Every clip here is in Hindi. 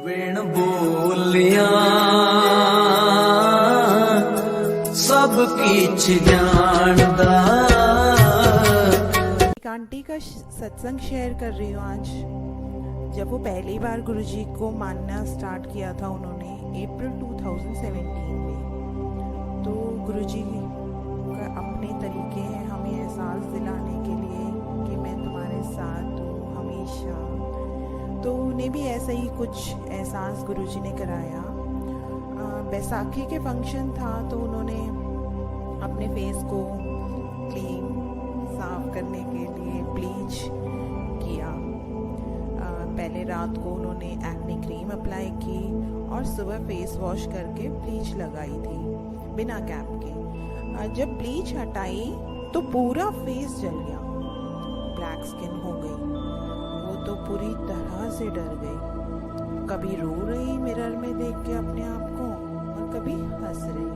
वेण बोलिया सब किछ जानदा। एक आंटी का सत्संग शेयर कर रही हूँ आज। जब वो पहली बार गुरुजी को मानना स्टार्ट किया था उन्होंने अप्रैल 2017 में, तो गुरुजी का अपने तरीके हैं हमें एहसास दिलाने के लिए कि मैं तुम्हारे साथ हूँ हमेशा। तो उन्हें भी ऐसा ही कुछ एहसास गुरुजी ने कराया। बैसाखी के फंक्शन था तो उन्होंने अपने फेस को क्लीन साफ करने के लिए ब्लीच किया। पहले रात को उन्होंने एक्ने क्रीम अप्लाई की और सुबह फेस वॉश करके ब्लीच लगाई थी बिना कैप के। जब ब्लीच हटाई तो पूरा फेस जल गया, ब्लैक स्किन हो गई। वो तो पूरी तरह से डर गई, कभी रो रही मिरर में देख के अपने आप को और कभी हंस रही।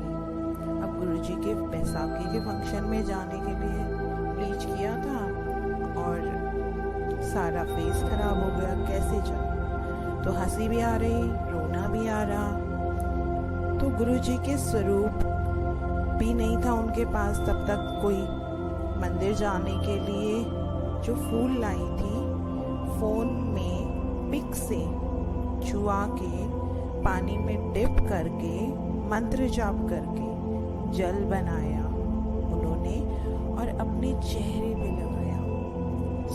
अब गुरुजी के बैसाखी के फंक्शन में जाने के लिए ब्लीच किया था और सारा फेस खराब हो गया, कैसे जाए। तो हंसी भी आ रही, रोना भी आ रहा। तो गुरुजी के स्वरूप भी नहीं था उनके पास तब तक कोई मंदिर जाने के लिए। जो फूल लाई थी फोन में पिक से छुआ के पानी में डिप करके मंत्र जाप करके जल बनाया उन्होंने और अपने चेहरे पे लगाया।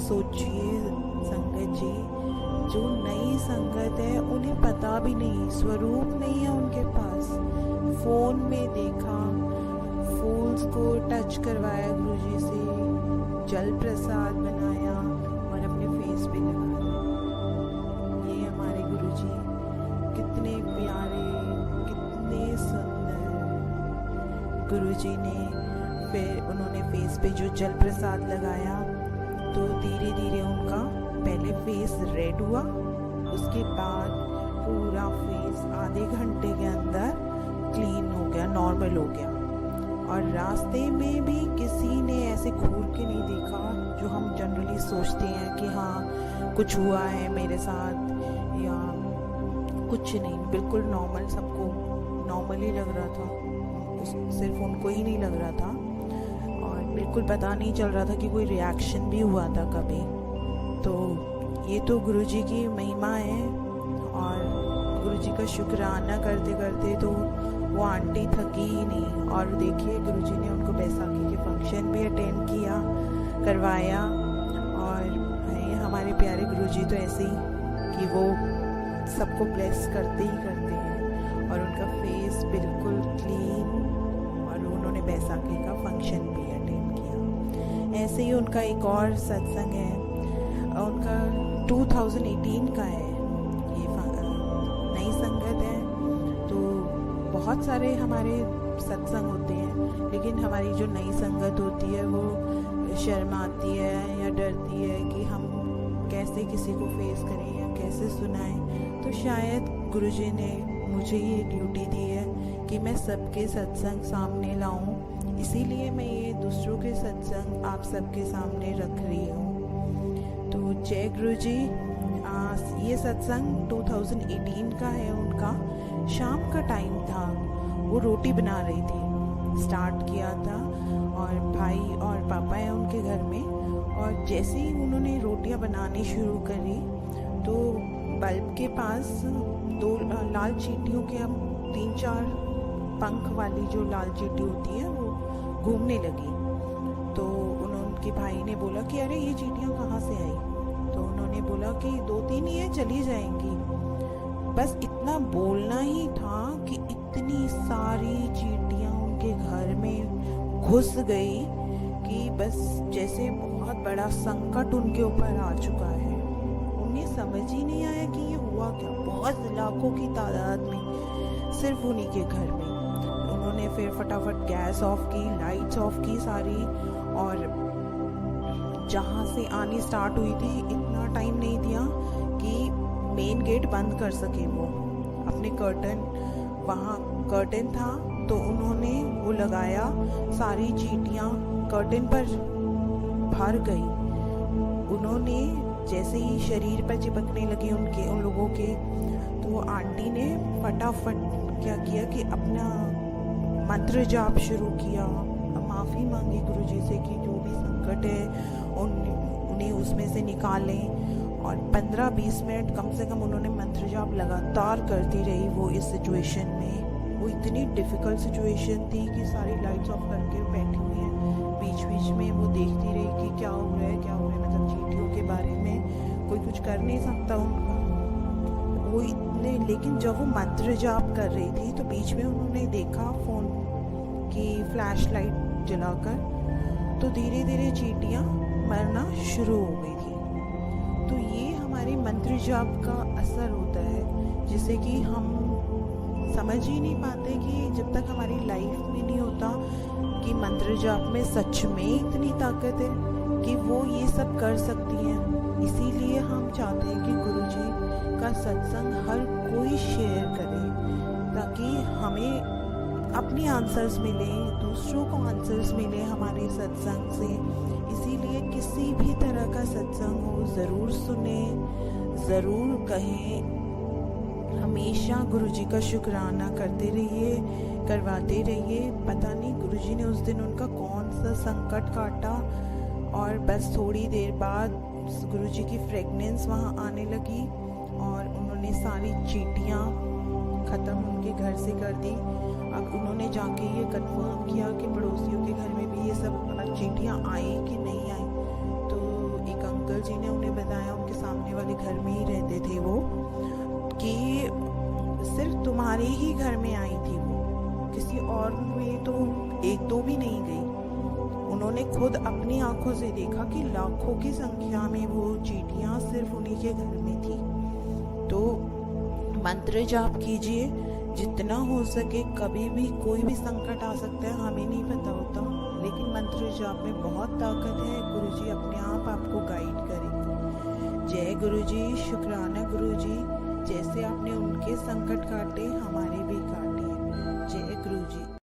सोचिए संगत जी, जो नई संगत है उन्हें पता भी नहीं, स्वरूप नहीं है उनके पास। फोन में देखा, फूल्स को टच करवाया गुरुजी से, जल प्रसाद बनाया और अपने फेस पे लगाया। ये हमारे गुरुजी कितने प्यारे, कितने सुंदर। गुरुजी ने फिर उन्होंने फेस पे जो जल प्रसाद लगाया तो धीरे धीरे उनका पहले फेस रेड हुआ, उसके बाद पूरा फेस आधे घंटे के अंदर क्लीन हो गया, नॉर्मल हो गया। और रास्ते में भी किसी ने ऐसे घूर के नहीं देखा जो हम जनरली सोचते हैं कि हाँ कुछ हुआ है मेरे साथ या कुछ नहीं। बिल्कुल नॉर्मल, सबको नॉर्मल ही लग रहा था, सिर्फ उनको ही नहीं लग रहा था। और बिल्कुल पता नहीं चल रहा था कि कोई रिएक्शन भी हुआ था कभी। तो ये तो गुरुजी की महिमा है। और गुरुजी का शुक्राना करते करते तो वो आंटी थकी ही नहीं। और देखिए गुरुजी ने उनको बैसाखी के फंक्शन भी अटेंड किया, करवाया। और हमारे प्यारे गुरुजी तो ऐसे ही कि वो सबको ब्लेस करते ही करते हैं। और उनका फेस बिल्कुल क्लीन, और उन्होंने बैसाखी का फंक्शन भी अटेंड किया। ऐसे ही उनका एक और सत्संग है, उनका 2018 का है, ये नई संगत है। तो बहुत सारे हमारे सत्संग होते हैं, लेकिन हमारी जो नई संगत होती है वो शर्माती है या डरती है कि हम कैसे किसी को फेस करें या कैसे सुनाएं। तो शायद गुरुजी ने मुझे ये ड्यूटी दी है कि मैं सबके सत्संग सामने लाऊं, इसीलिए मैं ये दूसरों के सत्संग आप सबके सामने रख रही हूँ। तो जय गुरुजी। ये सत्संग 2018 का है उनका। शाम का टाइम था, वो रोटी बना रही थी, स्टार्ट किया था। और भाई और पापा है उनके घर में। और जैसे ही उन्होंने रोटियां बनानी शुरू करी तो बल्ब के पास दो लाल चींटियों के, हम 3-4 पंख वाली जो लाल चींटी होती है वो घूमने लगी। तो उनके भाई ने बोला कि अरे ये चींटियां कहाँ से आई। तो उन्होंने बोला कि 2-3 ही है, चली जाएंगी। बस इतना बोलना ही था कि इतनी सारी चींटियां उनके घर में घुस गई कि बस जैसे बहुत बड़ा संकट उनके ऊपर आ चुका है। उन्हें समझ ही नहीं आया कि ये हुआ क्या। बहुत लाखों की तादाद में सिर्फ उन्हीं के घर में। उन्होंने फिर फटाफट गैस ऑफ की, लाइट्स ऑफ की सारी, और जहाँ से आनी स्टार्ट हुई थी इतना टाइम नहीं दिया कि मेन गेट बंद कर सके वो। अपने कर्टन, वहाँ कर्टन था तो उन्होंने वो लगाया, सारी चींटियाँ कर्टन पर भर गई। उन्होंने जैसे ही शरीर पर चिपकने लगे उन लोगों के, तो वो आंटी ने फटाफट क्या किया कि अपना मंत्र जाप शुरू किया, माफ़ी मांगी गुरुजी से कि जो भी संकट है उन्हें उसमें से निकालें। और 15-20 मिनट कम से कम उन्होंने मंत्र जाप लगातार करती रही वो इस सिचुएशन में। वो इतनी डिफ़िकल्ट सिचुएशन थी कि सारी लाइट्स ऑफ करके बैठी हुई हैं, बीच बीच में वो देखती रही कि क्या हो रहा है क्या हो रहा है, मतलब चींटियों के बारे में कोई कुछ कर नहीं सकता उनका। वो इतने, लेकिन जब वो मंत्र जाप कर रही थी तो बीच में उन्होंने देखा फ़ोन की फ्लैश लाइट जलाकर, तो धीरे धीरे चींटियाँ मरना शुरू हो गई थी। तो ये हमारे मंत्र जाप का असर होता है, जिससे कि हम समझ ही नहीं पाते कि जब तक हमारी लाइफ में नहीं होता कि मंत्र जाप में सच में इतनी ताकत है कि वो ये सब कर सकती हैं। इसीलिए हम चाहते हैं कि गुरुजी का सत्संग हर कोई शेयर करे, ताकि हमें अपने आंसर्स मिले, दूसरों को आंसर्स मिले हमारे सत्संग से। इसीलिए किसी भी तरह का सत्संग हो ज़रूर सुने, ज़रूर कहें। हमेशा गुरुजी का शुक्राना करते रहिए, करवाते रहिए। पता नहीं गुरुजी ने उस दिन उनका कौन सा संकट काटा, और बस थोड़ी देर बाद गुरुजी की फ्रेगनेंस वहाँ आने लगी और उन्होंने सारी चींटियाँ ख़त्म उनके घर से कर दी। अब उन्होंने जाके ये कंफर्म किया कि पड़ोसियों के घर में भी ये सब चींटियाँ आई कि नहीं आई। तो एक अंकल जी ने उन्हें बताया, उनके सामने वाले घर में ही रहते थे वो, कि सिर्फ तुम्हारे ही घर में आई थी वो, किसी और में तो एक दो भी नहीं गई। उन्होंने खुद अपनी आंखों से देखा कि लाखों की संख्या में वो चींटियाँ सिर्फ उन्हीं के घर में थी। तो मंत्र जाप कीजिए जितना हो सके। कभी भी कोई भी संकट आ सकता है, हमें नहीं पता होता, लेकिन मंत्र जाप में बहुत ताकत है। गुरुजी अपने आप आपको गाइड करेंगे। जय गुरुजी, शुक्राना गुरुजी, जैसे आपने उनके संकट काटे हमारे भी काटे। जय गुरुजी।